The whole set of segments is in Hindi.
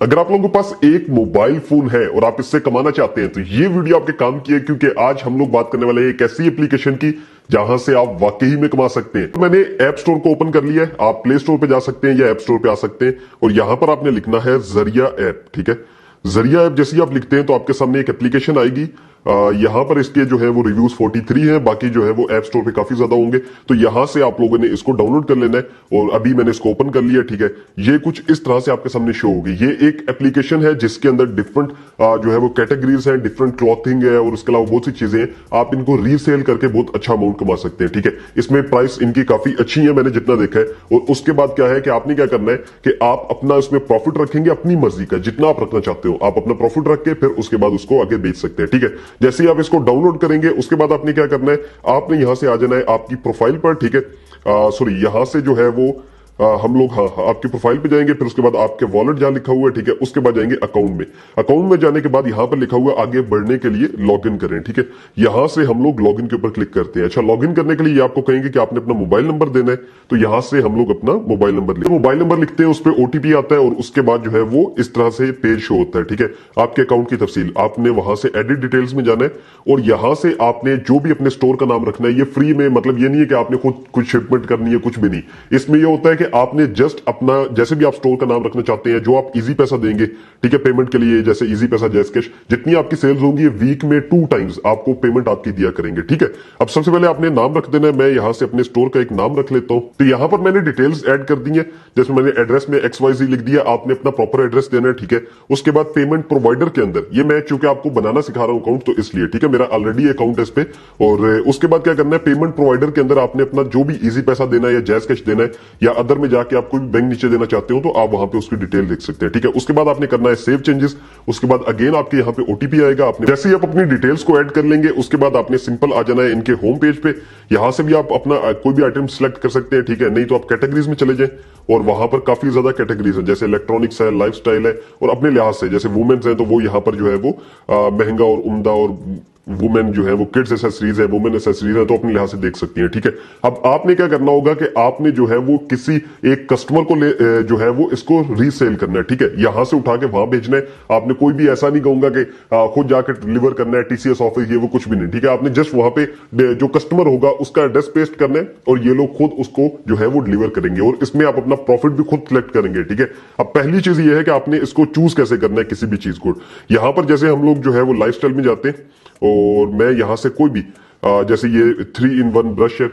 अगर आप लोगों के पास एक मोबाइल फोन है और आप इससे कमाना चाहते हैं तो ये वीडियो आपके काम की है, क्योंकि आज हम लोग बात करने वाले हैं एक ऐसी एप्लीकेशन की जहां से आप वाकई में कमा सकते हैं। तो मैंने ऐप स्टोर को ओपन कर लिया है, आप प्ले स्टोर पे जा सकते हैं या ऐप स्टोर पे आ सकते हैं और यहां पर आपने लिखना है जरिया ऐप। ठीक है, जरिया ऐप जैसे ही आप लिखते हैं तो आपके सामने एक एप्लीकेशन आएगी। यहां पर इसके जो है वो रिव्यूज 43 हैं, बाकी जो है वो ऐप स्टोर पे काफी ज्यादा होंगे। तो यहां से आप लोगों ने इसको डाउनलोड कर लेना है और अभी मैंने इसको ओपन कर लिया। ठीक है, ये कुछ इस तरह से आपके सामने शो होगी। ये एक एप्लीकेशन है जिसके अंदर डिफरेंट जो है वो कैटेगरीज हैं, डिफरेंट क्लॉथिंग है और उसके अलावा बहुत सी चीजें हैं। आप इनको रीसेल करके बहुत अच्छा अमाउंट कमा सकते हैं। ठीक है, इसमें प्राइस इनकी काफी अच्छी है, मैंने जितना देखा है। और उसके बाद क्या है कि आपने क्या करना है कि आप अपना इसमें प्रॉफिट रखेंगे अपनी मर्जी का, जितना आप रखना चाहते हो आप अपना प्रॉफिट रख के फिर उसके बाद उसको आगे बेच सकते हैं। ठीक है, जैसे ही आप इसको डाउनलोड करेंगे उसके बाद आपने क्या करना है, आपने यहां से आ जाना है आपकी प्रोफाइल पर। ठीक है, सॉरी, यहां से जो है वो हम लोग आपकी प्रोफाइल पे जाएंगे, फिर उसके बाद आपके वॉलेट जहां लिखा हुआ है, ठीक है, उसके बाद जाएंगे अकाउंट में। अकाउंट में जाने के बाद यहां पर लिखा हुआ है आगे बढ़ने के लिए लॉगिन करें। ठीक है, यहां से हम लोग लॉगिन के ऊपर क्लिक करते हैं। अच्छा, लॉगिन करने के लिए आपको कहेंगे कि आपने अपना मोबाइल नंबर देना है, तो यहां से हम लोग अपना मोबाइल नंबर लिखते हैं, उस पर ओटीपी आता है और उसके बाद जो है वो इस तरह से पेज शो होता है। ठीक है, आपके अकाउंट की तफसील आपने वहां से एडिट डिटेल्स में जाना है और यहां से आपने जो भी अपने स्टोर का नाम रखना है। ये फ्री में, मतलब ये नहीं है कि आपने खुद कुछ शिपमेंट करनी है, कुछ भी नहीं। इसमें यह होता है कि आपने जस्ट अपना जैसे भी आप स्टोर का नाम रखना चाहते हैं, जो आप इजी पैसा देंगे, ठीक है, पेमेंट के लिए, जैसे इजी पैसा, जैस कैश, जितनी आपकी सेल्स होंगी वीक में 2 टाइम्स आपको पेमेंट आपकी दिया करेंगे। ठीक है, अब सबसे पहले आपने नाम रख देना है। मैं यहां से अपने स्टोर का एक नाम रख लेता हूं। तो यहां पर मैंने डिटेल्स ऐड कर दी है, जैसे मैंने एड्रेस में XYZ लिख दिया, आपने अपना प्रॉपर एड्रेस देना है। ठीक है, उसके बाद पेमेंट प्रोवाइडर के अंदर, ये मैं चूंकि आपको बनाना सिखा रहा हूं अकाउंट, तो इसलिए, ठीक है, मेरा ऑलरेडी अकाउंट है इस पे। और उसके बाद क्या करना है, पेमेंट प्रोवाइडर के अंदर आपने अपना जो भी इजी पैसा देना है या जैस कैश देना है या अदर में जाके आप कोई बैंक नीचे देना चाहते हो तो आप वहां पे उसकी डिटेल देख सकते हैं। ठीक है, उसके बाद आपने करना है सेव चेंजेस। उसके बाद अगेन आपके यहाँ पे ओटीपी आएगा। आपने जैसे ही आप अपनी डिटेल्स को ऐड कर लेंगे उसके बाद आपने सिंपल आ जाना है इनके होम पेज पे। यहां से भी आप अपना कोई भी आइटम सिलेक्ट कर सकते हैं। ठीक है, नहीं तो आप कैटेगरीज में चले जाएं और वहां पर काफी ज्यादा कैटेगरीज है, जैसे इलेक्ट्रॉनिक्स है, लाइफस्टाइल है और अपने लिहाज से जैसे वुमेन्स है तो वो यहाँ पर जो है वो महंगा और उम्दा, और वुमेन जो है वो किड्स एसेसरीज है, वुमेन एसेसरीज है, तो अपने लिहाज से देख सकती हैं। ठीक है, अब आपने क्या करना होगा कि आपने जो है वो किसी एक कस्टमर को जो है वो इसको रीसेल करना है। ठीक है, यहां से उठा के वहां भेजना है। आपने कोई भी ऐसा नहीं कहूंगा कि खुद जाके डिलीवर करना है, TCS ऑफिस, ये वो कुछ भी नहीं। ठीक है, आपने जस्ट वहां पे जो कस्टमर होगा उसका एड्रेस पेस्ट करना है और ये लोग खुद उसको जो है वो डिलीवर करेंगे और इसमें आप अपना प्रॉफिट भी खुद कलेक्ट करेंगे। ठीक है, अब पहली चीज ये है कि आपने इसको चूज कैसे करना है किसी भी चीज को। यहां पर जैसे हम लोग जो है वो लाइफस्टाइल में जाते हैं और मैं यहां से कोई भी जैसे ये 3-in-1 ब्रश है,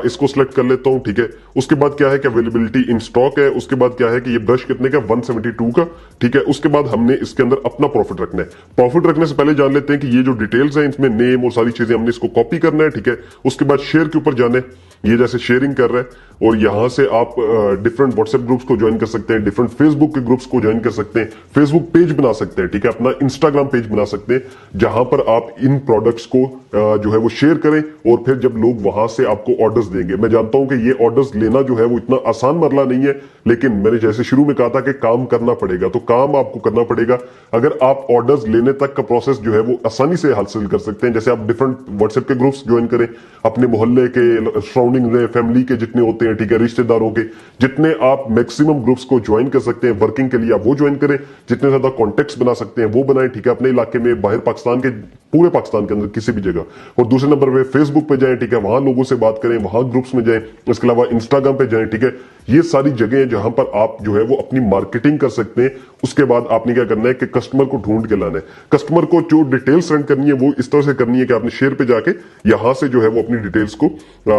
इसको सिलेक्ट कर लेता हूं। ठीक है, उसके बाद क्या है कि अवेलेबिलिटी इन स्टॉक है। उसके बाद क्या है कि ये ब्रश कितने का, 172 का। ठीक है, उसके बाद हमने इसके अंदर अपना प्रॉफिट रखना है। प्रॉफिट रखने से पहले जान लेते हैं कि ये जो डिटेल्स हैं इसमें नेम और सारी चीजें हमने इसको कॉपी करना है। ठीक है, उसके बाद शेयर के ऊपर जाना है, ये जैसे शेयरिंग कर रहा है और यहां से आप डिफरेंट व्हाट्सएप ग्रुप्स को ज्वाइन कर सकते हैं, डिफरेंट फेसबुक के ग्रुप्स को ज्वाइन कर सकते हैं, फेसबुक पेज बना सकते हैं। ठीक है, अपना इंस्टाग्राम पेज बना सकते हैं जहां पर आप इन प्रोडक्ट्स को जो है वो शेयर करें और फिर जब लोग वहां से आपको ऑर्डर्स देंगे। मैं जानता हूं कि ये ऑर्डर्स लेना जो है वो इतना आसान मरला नहीं है, लेकिन मैंने जैसे शुरू में कहा था कि काम करना पड़ेगा, तो काम आपको करना पड़ेगा। अगर आप ऑर्डर्स लेने तक का प्रोसेस जो है वो आसानी से हासिल कर सकते हैं, जैसे आप डिफरेंट व्हाट्सएप के ग्रुप्स ज्वाइन करें, अपने मोहल्ले के सराउंडिंग में फैमिली के जितने होते हैं, ठीक है, रिश्तेदारों के जितने आप मैक्सिमम ग्रुप्स को ज्वाइन कर सकते हैं वर्किंग के लिए, आप वो ज्वाइन करें। जितने ज्यादा कॉन्टेक्ट्स बना सकते हैं वो बनाएं। ठीक है, अपने इलाके में, बाहर पाकिस्तान के, पूरे पाकिस्तान के अंदर किसी भी जगह। और दूसरे नंबर पे फेसबुक पे जाएं। ठीक है, वहां लोगों से बात करें, वहां ग्रुप्स में जाएं। इसके अलावा इंस्टाग्राम पे जाएं। ठीक है, ये सारी जगह हैं जहां पर आप जो है वो अपनी मार्केटिंग कर सकते हैं। उसके बाद आपने क्या करना है कि कस्टमर को ढूंढ के लाना है। कस्टमर को जो डिटेल सेंड करनी है वो इस तरह से करनी है कि आपने शेयर पे जाके यहां से जो है वो अपनी डिटेल्स को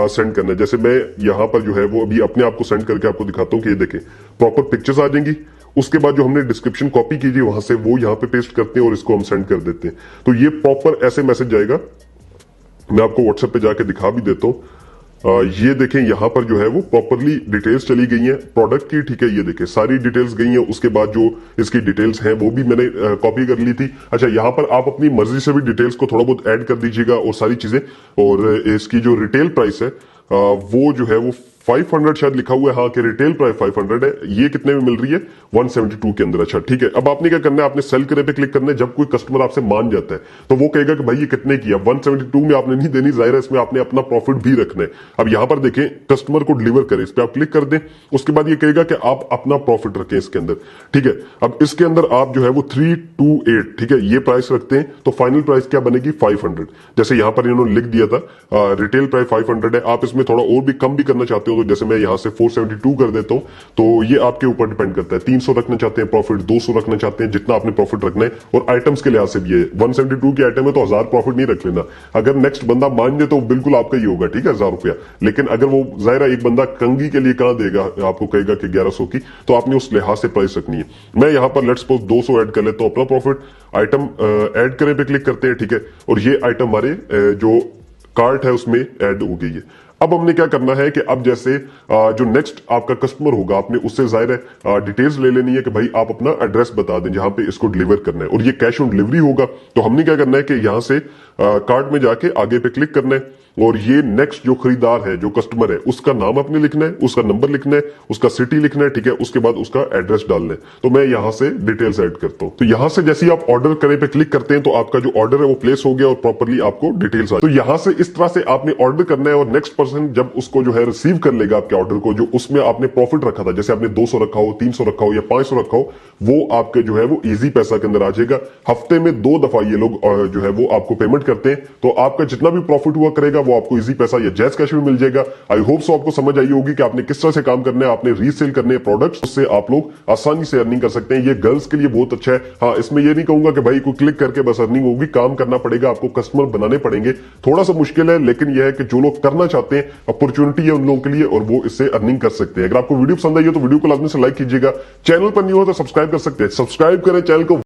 सेंड करना है। जैसे मैं यहां पर जो है वो अभी अपने आप को सेंड करके आपको दिखाता हूं कि ये देखें, प्रॉपर पिक्चर्स आ जाएंगी। उसके बाद जो हमने डिस्क्रिप्शन कॉपी की थी वहां से वो यहां पे पेस्ट करते हैं और इसको हम सेंड कर देते हैं। तो ये प्रॉपर ऐसे मैसेज जाएगा। मैं आपको व्हाट्सएप पे जाके दिखा भी देता हूं। ये देखें, यहां पर जो है वो प्रॉपरली डिटेल्स चली गई हैं प्रोडक्ट की। ठीक है, ये देखें सारी डिटेल्स गई हैं। उसके बाद जो इसकी डिटेल्स हैं वो भी मैंने कॉपी कर ली थी। अच्छा, यहां पर आप अपनी मर्जी से भी डिटेल्स को थोड़ा बहुत ऐड कर दीजिएगा और सारी चीजें। और इसकी जो रिटेल प्राइस है वो जो है वो 500 शायद लिखा हुआ है, हाँ कि रिटेल प्राइस 500 है। ये कितने में मिल रही है? 172 के अंदर। अच्छा ठीक है, अब आपने क्या करना है, आपने सेल करे पे क्लिक करना है। जब कोई कस्टमर आपसे मान जाता है तो वो कहेगा कि भाई ये कितने की है, 172 में आपने नहीं देनी, जाहिर है इसमें आपने अपना प्रॉफिट भी रखना है। अब यहां पर देखें कस्टमर को डिलीवर करें, इस पे आप क्लिक कर दें, उसके बाद ये कहेगा कि आप अपना प्रॉफिट रखें इसके अंदर। ठीक है, अब इसके अंदर आप जो है वो 328, ठीक है, ये प्राइस रखते हैं तो फाइनल प्राइस क्या बनेगी? 500। जैसे यहां पर इन्होंने लिख दिया था रिटेल प्राइस 500 है, आप इसमें थोड़ा और भी कम भी करना चाहते हो तो जैसे मैं यहां से 472 कर देता हूं, तो ये आपके ऊपर डिपेंड करता है। 300 रखना चाहते हैं प्रॉफिट, 200 रखना चाहते हैं, जितना आपने प्रॉफिट रखना है। और आइटम्स के लिहाज से भी है, 172 की आइटम है तो 1000 प्रॉफिट नहीं रख लेना। अगर नेक्स्ट बंदा मान जाए तो बिल्कुल आपका ही होगा, ठीक है, 1000 रुपया। लेकिन अगर वो जाहिर है एक बंदा कंगी के लिए कहां देगा, आपको कहेगा कि 1100 की, तो आपने उस लिहाज से प्राइस रखनी है। मैं यहां पर लेट्स सपोज 200 ऐड कर लेता हूं अपना प्रॉफिट, आइटम ऐड करें पे क्लिक करते हैं, ठीक है, और ये आइटम हमारे जो कार्ट है उसमें ऐड हो गई है। अब हमने क्या करना है कि अब जैसे जो नेक्स्ट आपका कस्टमर होगा, आपने उससे जाहिर है डिटेल्स ले लेनी है कि भाई आप अपना एड्रेस बता दें जहां पे इसको डिलीवर करना है, और ये कैश ऑन डिलीवरी होगा। तो हमने क्या करना है कि यहां से कार्ट में जाके आगे पे क्लिक करना है, और ये नेक्स्ट जो खरीदार है, जो कस्टमर है, उसका नाम अपने लिखना है, उसका नंबर लिखना है, उसका सिटी लिखना है, ठीक है, उसके बाद उसका एड्रेस डालना है। तो मैं यहां से डिटेल्स ऐड करता हूं। तो यहां से जैसे ही आप ऑर्डर करें पे क्लिक करते हैं तो आपका जो ऑर्डर है वो प्लेस हो गया और प्रॉपर्ली आपको डिटेल्स आ। तो यहां से इस तरह से आपने ऑर्डर करना है, और नेक्स्ट पर्सन जब उसको जो है रिसीव कर लेगा आपके ऑर्डर को, जो उसमें आपने प्रॉफिट रखा था, जैसे आपने 200 रखा हो, 300 रखा हो या 500 रखा हो, वो आपके जो है वो इजी पैसा के अंदर आ जाएगा। हफ्ते में 2 दफा ये लोग जो है वो आपको पेमेंट करते हैं, तो आपका जितना भी प्रॉफिट हुआ करेगा वो आपको इजी पैसा जैज कैश में मिल जाएगा। आई होप सो आपको समझ आई होगी कि आपने किस तरह से काम करना है, आपने रीसेल करने हैं प्रोडक्ट्स, उससे आप लोग आसानी से अर्निंग कर सकते हैं। ये गर्ल्स के लिए बहुत अच्छा है। हाँ, इसमें ये नहीं कहूंगा कि भाई कोई क्लिक करके बस अर्निंग होगी, काम करना पड़ेगा, आपको कस्टमर बनाने पड़ेंगे। थोड़ा सा मुश्किल है, लेकिन यह है कि जो लोग करना चाहते हैं, अपॉर्चुनिटी है उन लोगों के लिए, और वो इससे अर्निंग कर सकते हैं। अगर आपको वीडियो पसंद आई हो तो वीडियो को लाजमी से लाइक कीजिएगा, चैनल पर नहीं हो तो सब्सक्राइब कर सकते हैं, सब्सक्राइब करें चैनल को।